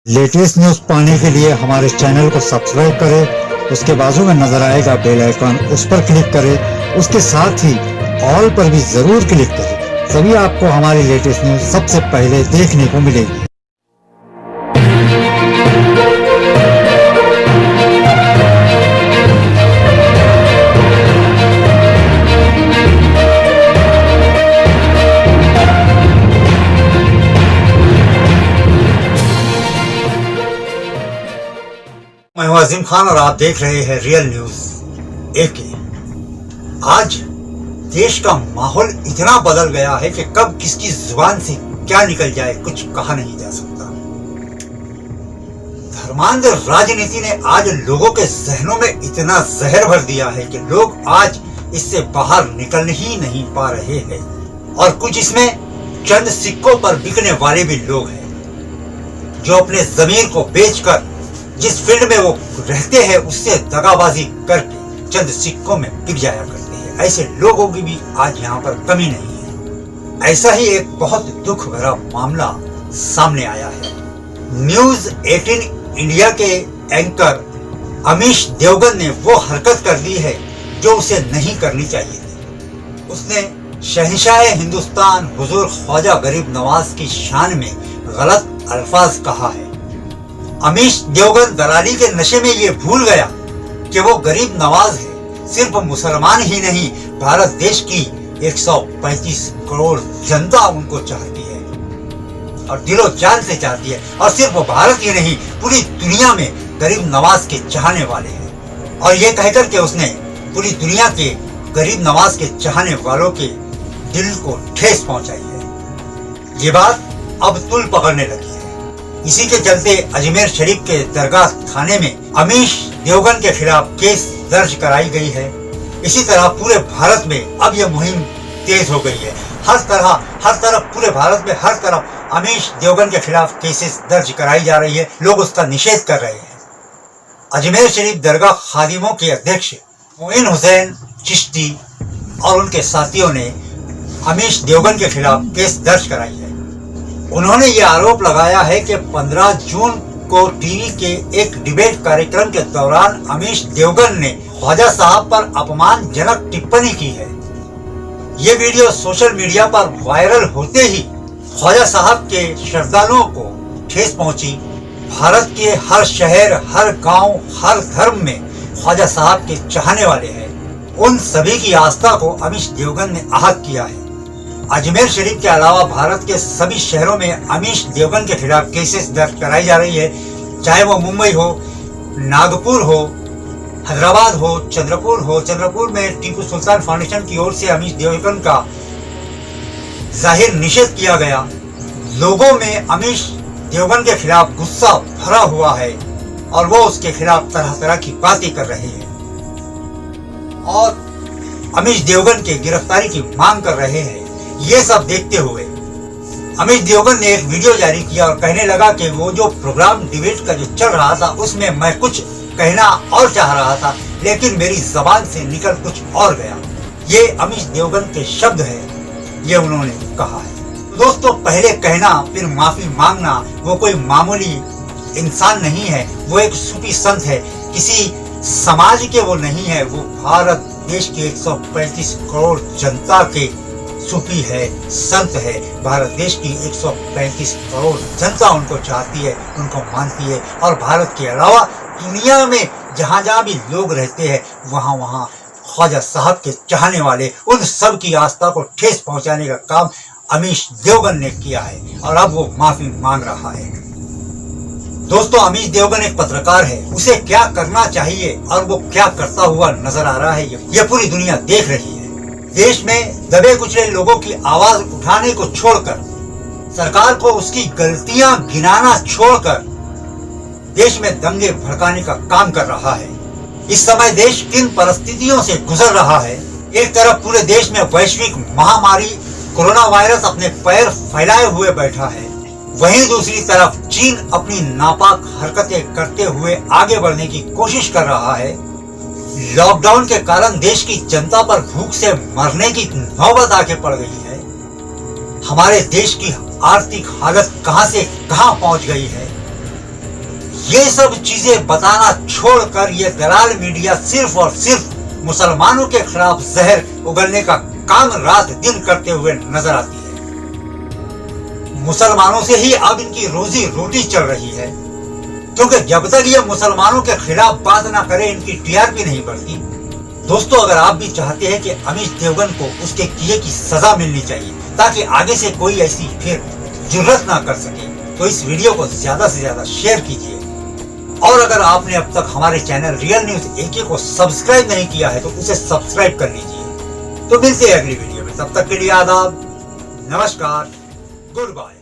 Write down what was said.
Latest news पाने के लिए हमारे चैनल को सब्सक्राइब करें, उसके बाजू में नजर आएगा बेल आइकन, उस पर क्लिक करें। उसके साथ ही ऑल पर भी जरूर क्लिक करें, तभी आपको हमारी लेटेस्ट न्यूज सबसे पहले देखने को मिलेगी। मैं हूं अजीम खान और आप देख रहे हैं रियल न्यूज एके। आज देश का माहौल इतना बदल गया है कि कब किसकी जुबान से क्या निकल जाए कुछ कहा नहीं जा सकता। धर्मांध राजनीति ने आज लोगों के जहनों में इतना जहर भर दिया है कि लोग आज इससे बाहर निकल ही नहीं पा रहे हैं। और कुछ इसमें चंद सिक्कों पर बिकने वाले भी लोग हैं जो अपने जमीर को बेचकर जिस फील्ड में वो रहते हैं उससे दगाबाजी करके चंद सिक्कों में बिक जाया करते हैं। ऐसे लोगों की भी आज यहाँ पर कमी नहीं है। ऐसा ही एक बहुत दुख भरा मामला सामने आया है। न्यूज 18 इंडिया के एंकर अमीश देवगन ने वो हरकत कर दी है जो उसे नहीं करनी चाहिए थी। उसने शहंशाह हिंदुस्तान हुजूर ख्वाजा गरीब नवाज की शान में गलत अल्फाज कहा है। अमीश देवगन दलाली के नशे में ये भूल गया कि वो गरीब नवाज है। सिर्फ मुसलमान ही नहीं, भारत देश की 135 करोड़ जनता उनको चाहती है और दिलो जान से चाहती है। और सिर्फ भारत ही नहीं, पूरी दुनिया में गरीब नवाज के चाहने वाले हैं। और ये कहकर के उसने पूरी दुनिया के गरीब नवाज के चाहने वालों के दिल को ठेस पहुंचाई है। ये बात अब तुल पकड़ने लगी है। इसी के चलते अजमेर शरीफ के दरगाह थाने में अमीश देवगन के खिलाफ केस दर्ज कराई गई है। इसी तरह पूरे भारत में अब यह मुहिम तेज हो गई है। हर तरफ पूरे भारत में हर तरफ अमीश देवगन के खिलाफ केसेस दर्ज कराई जा रही है। लोग उसका निषेध कर रहे हैं। अजमेर शरीफ दरगाह खादिमों के अध्यक्ष मोइन हुसैन चिश्ती और उनके साथियों ने अमीश देवगन के खिलाफ केस दर्ज कराई है। उन्होंने ये आरोप लगाया है कि 15 जून को टीवी के एक डिबेट कार्यक्रम के दौरान अमीश देवगन ने ख्वाजा साहब पर अपमानजनक टिप्पणी की है। ये वीडियो सोशल मीडिया पर वायरल होते ही ख्वाजा साहब के श्रद्धालुओं को ठेस पहुंची। भारत के हर शहर, हर गांव, हर धर्म में ख्वाजा साहब के चाहने वाले हैं। उन सभी की आस्था को अमीश देवगन ने आहत किया है। अजमेर शरीफ के अलावा भारत के सभी शहरों में अमीश देवगन के खिलाफ केसेस दर्ज कराई जा रही है। चाहे वो मुंबई हो, नागपुर हो, हैदराबाद हो, चंद्रपुर में टीपू सुल्तान फाउंडेशन की ओर से अमीश देवगन का जाहिर निषेध किया गया। लोगों में अमीश देवगन के खिलाफ गुस्सा भरा हुआ है और वो उसके खिलाफ तरह तरह की बातें कर रहे हैं और अमीश देवगन के गिरफ्तारी की मांग कर रहे हैं। ये सब देखते हुए अमीश देवगन ने एक वीडियो जारी किया और कहने लगा कि वो जो प्रोग्राम डिबेट का जो चल रहा था उसमें मैं कुछ कहना और चाह रहा था, लेकिन मेरी जबान से निकल कुछ और गया। ये अमीश देवगन के शब्द है, ये उन्होंने कहा है। दोस्तों, पहले कहना फिर माफी मांगना वो कोई मामूली इंसान नहीं है। वो एक सूफी संत है, किसी समाज के वो नहीं है। वो भारत देश के 135 करोड़ जनता के सूफी है, संत है। भारत देश की 135 करोड़ जनता उनको चाहती है, उनको मानती है। और भारत के अलावा दुनिया में जहाँ जहाँ भी लोग रहते हैं वहाँ वहाँ ख्वाजा साहब के चाहने वाले उन सब की आस्था को ठेस पहुँचाने का काम अमीश देवगन ने किया है और अब वो माफी मांग रहा है। दोस्तों, अमीश देवगन एक पत्रकार है। उसे क्या करना चाहिए और वो क्या करता हुआ नजर आ रहा है ये पूरी दुनिया देख रही है। देश में दबे कुचले लोगों की आवाज उठाने को छोड़कर, सरकार को उसकी गलतियां गिनाना छोड़कर देश में दंगे भड़काने का काम कर रहा है। इस समय देश किन परिस्थितियों से गुजर रहा है। एक तरफ पूरे देश में वैश्विक महामारी कोरोना वायरस अपने पैर फैलाए हुए बैठा है, वहीं दूसरी तरफ चीन अपनी नापाक हरकतें करते हुए आगे बढ़ने की कोशिश कर रहा है। लॉकडाउन के कारण देश की जनता पर भूख से मरने की नौबत आके पड़ गई है। हमारे देश की आर्थिक हालत कहां से कहां पहुंच गई है। ये सब चीजें बताना छोड़कर ये दलाल मीडिया सिर्फ और सिर्फ मुसलमानों के खिलाफ जहर उगलने का काम रात दिन करते हुए नजर आती है। मुसलमानों से ही अब इनकी रोजी रोटी चल रही है, क्योंकि जब तक ये मुसलमानों के खिलाफ बात ना करे इनकी टीआरपी नहीं बढ़ती। दोस्तों, अगर आप भी चाहते हैं कि अमित देवगन को उसके किए की सजा मिलनी चाहिए ताकि आगे से कोई ऐसी फिर जुर्रत ना कर सके, तो इस वीडियो को ज्यादा से ज्यादा शेयर कीजिए। और अगर आपने अब तक हमारे चैनल रियल न्यूज AK को सब्सक्राइब नहीं किया है तो उसे सब्सक्राइब कर लीजिए। तो मिलते हैं अगली वीडियो में, तब तक के लिए आदाब, नमस्कार, गुड बाय।